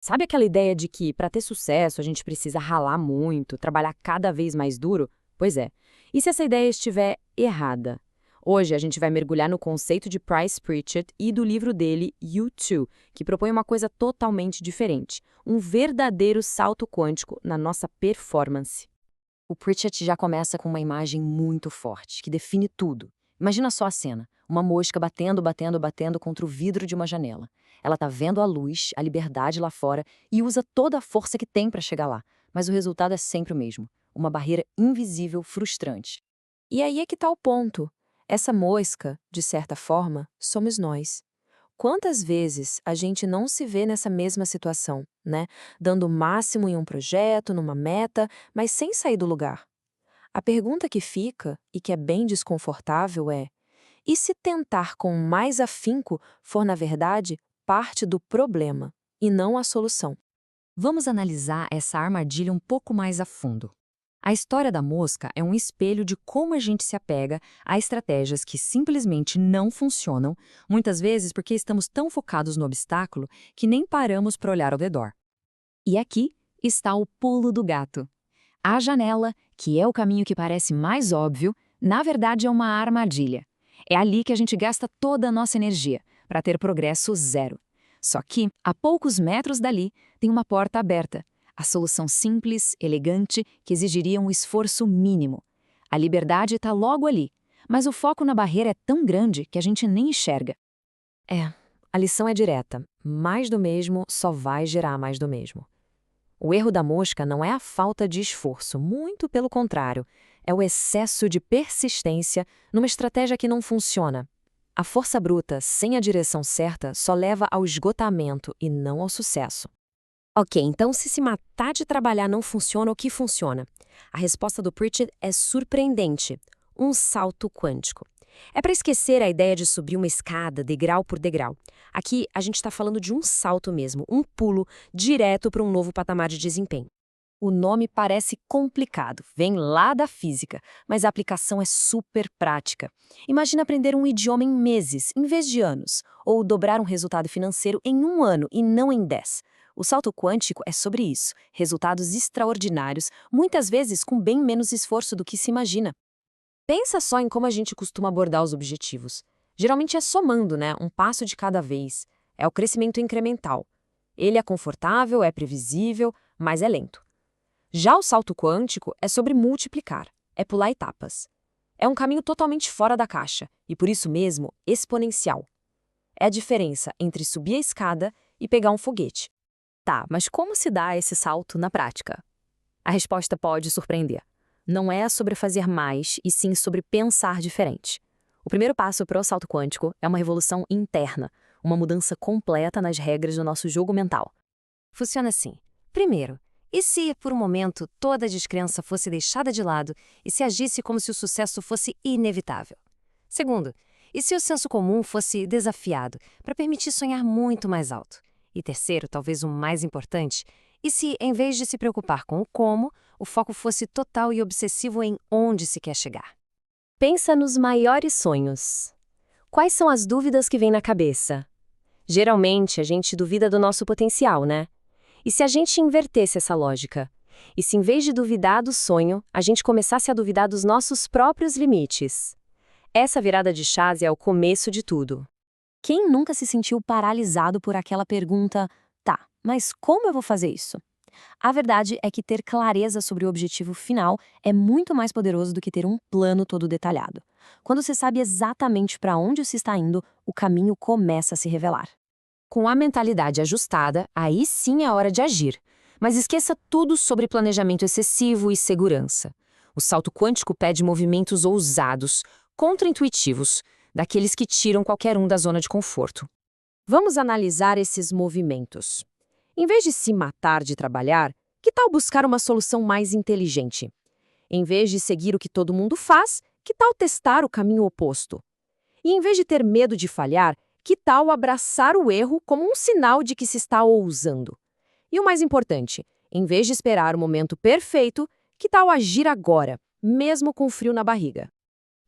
Sabe aquela ideia de que, para ter sucesso, a gente precisa ralar muito, trabalhar cada vez mais duro? Pois é. E se essa ideia estiver errada? Hoje a gente vai mergulhar no conceito de Price Pritchett e do livro dele, You Too, que propõe uma coisa totalmente diferente, um verdadeiro salto quântico na nossa performance. O Pritchett já começa com uma imagem muito forte, que define tudo. Imagina só a cena: uma mosca batendo, batendo, batendo contra o vidro de uma janela. Ela tá vendo a luz, a liberdade lá fora e usa toda a força que tem para chegar lá. Mas o resultado é sempre o mesmo: uma barreira invisível, frustrante. E aí é que tá o ponto. Essa mosca, de certa forma, somos nós. Quantas vezes a gente não se vê nessa mesma situação, né? Dando o máximo em um projeto, numa meta, mas sem sair do lugar. A pergunta que fica, e que é bem desconfortável, é: e se tentar com mais afinco for, na verdade, parte do problema, e não a solução? Vamos analisar essa armadilha um pouco mais a fundo. A história da mosca é um espelho de como a gente se apega a estratégias que simplesmente não funcionam, muitas vezes porque estamos tão focados no obstáculo que nem paramos para olhar ao redor. E aqui está o pulo do gato. A janela, que é o caminho que parece mais óbvio, na verdade é uma armadilha. É ali que a gente gasta toda a nossa energia, para ter progresso zero. Só que, a poucos metros dali, tem uma porta aberta. A solução simples, elegante, que exigiria um esforço mínimo. A liberdade está logo ali, mas o foco na barreira é tão grande que a gente nem enxerga. A lição é direta: mais do mesmo só vai gerar mais do mesmo. O erro da mosca não é a falta de esforço, muito pelo contrário, é o excesso de persistência numa estratégia que não funciona. A força bruta, sem a direção certa, só leva ao esgotamento e não ao sucesso. Ok, então se matar de trabalhar não funciona, o que funciona? A resposta do Pritchett é surpreendente: um salto quântico. É para esquecer a ideia de subir uma escada, degrau por degrau. Aqui a gente está falando de um salto mesmo, um pulo direto para um novo patamar de desempenho. O nome parece complicado, vem lá da física, mas a aplicação é super prática. Imagina aprender um idioma em meses, em vez de anos, ou dobrar um resultado financeiro em um ano e não em 10. O salto quântico é sobre isso: resultados extraordinários, muitas vezes com bem menos esforço do que se imagina. Pensa só em como a gente costuma abordar os objetivos. Geralmente é somando, né? Um passo de cada vez. É o crescimento incremental. Ele é confortável, é previsível, mas é lento. Já o salto quântico é sobre multiplicar, é pular etapas. É um caminho totalmente fora da caixa e, por isso mesmo, exponencial. É a diferença entre subir a escada e pegar um foguete. Tá, mas como se dá esse salto na prática? A resposta pode surpreender. Não é sobre fazer mais, e sim sobre pensar diferente. O primeiro passo para o salto quântico é uma revolução interna, uma mudança completa nas regras do nosso jogo mental. Funciona assim. Primeiro, e se, por um momento, toda a descrença fosse deixada de lado e se agisse como se o sucesso fosse inevitável? Segundo, e se o senso comum fosse desafiado para permitir sonhar muito mais alto? E terceiro, talvez o mais importante, e se, em vez de se preocupar com o como, o foco fosse total e obsessivo em onde se quer chegar? Pensa nos maiores sonhos. Quais são as dúvidas que vêm na cabeça? Geralmente, a gente duvida do nosso potencial, né? E se a gente invertesse essa lógica? E se, em vez de duvidar do sonho, a gente começasse a duvidar dos nossos próprios limites? Essa virada de chave é o começo de tudo. Quem nunca se sentiu paralisado por aquela pergunta: tá, mas como eu vou fazer isso? A verdade é que ter clareza sobre o objetivo final é muito mais poderoso do que ter um plano todo detalhado. Quando você sabe exatamente para onde se está indo, o caminho começa a se revelar. Com a mentalidade ajustada, aí sim é hora de agir. Mas esqueça tudo sobre planejamento excessivo e segurança. O salto quântico pede movimentos ousados, contraintuitivos, daqueles que tiram qualquer um da zona de conforto. Vamos analisar esses movimentos. Em vez de se matar de trabalhar, que tal buscar uma solução mais inteligente? Em vez de seguir o que todo mundo faz, que tal testar o caminho oposto? E em vez de ter medo de falhar, que tal abraçar o erro como um sinal de que se está ousando? E o mais importante, em vez de esperar o momento perfeito, que tal agir agora, mesmo com frio na barriga?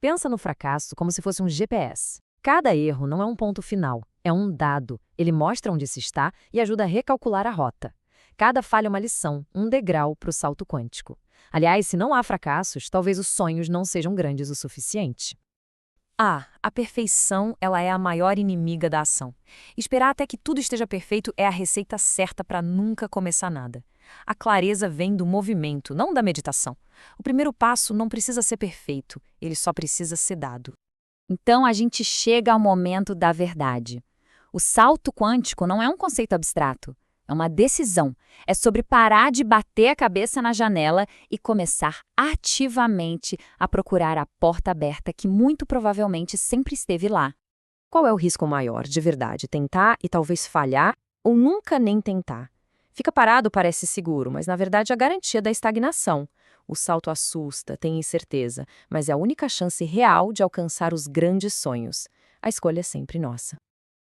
Pensa no fracasso como se fosse um GPS. Cada erro não é um ponto final, é um dado. Ele mostra onde se está e ajuda a recalcular a rota. Cada falha é uma lição, um degrau para o salto quântico. Aliás, se não há fracassos, talvez os sonhos não sejam grandes o suficiente. A perfeição, ela é a maior inimiga da ação. Esperar até que tudo esteja perfeito é a receita certa para nunca começar nada. A clareza vem do movimento, não da meditação. O primeiro passo não precisa ser perfeito, ele só precisa ser dado. Então a gente chega ao momento da verdade. O salto quântico não é um conceito abstrato, é uma decisão. É sobre parar de bater a cabeça na janela e começar ativamente a procurar a porta aberta que muito provavelmente sempre esteve lá. Qual é o risco maior, de verdade? Tentar e talvez falhar ou nunca nem tentar? Fica parado parece seguro, mas na verdade é a garantia da estagnação. O salto assusta, tem incerteza, mas é a única chance real de alcançar os grandes sonhos. A escolha é sempre nossa.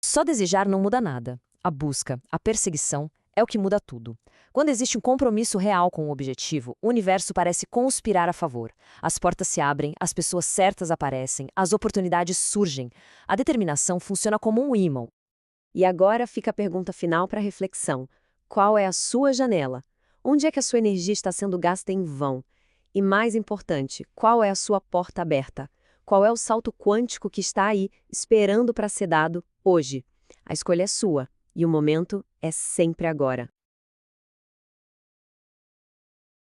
Só desejar não muda nada. A busca, a perseguição, é o que muda tudo. Quando existe um compromisso real com o objetivo, o universo parece conspirar a favor. As portas se abrem, as pessoas certas aparecem, as oportunidades surgem. A determinação funciona como um ímã. E agora fica a pergunta final para reflexão. Qual é a sua janela? Onde é que a sua energia está sendo gasta em vão? E mais importante, qual é a sua porta aberta? Qual é o salto quântico que está aí, esperando para ser dado hoje? A escolha é sua, e o momento é sempre agora.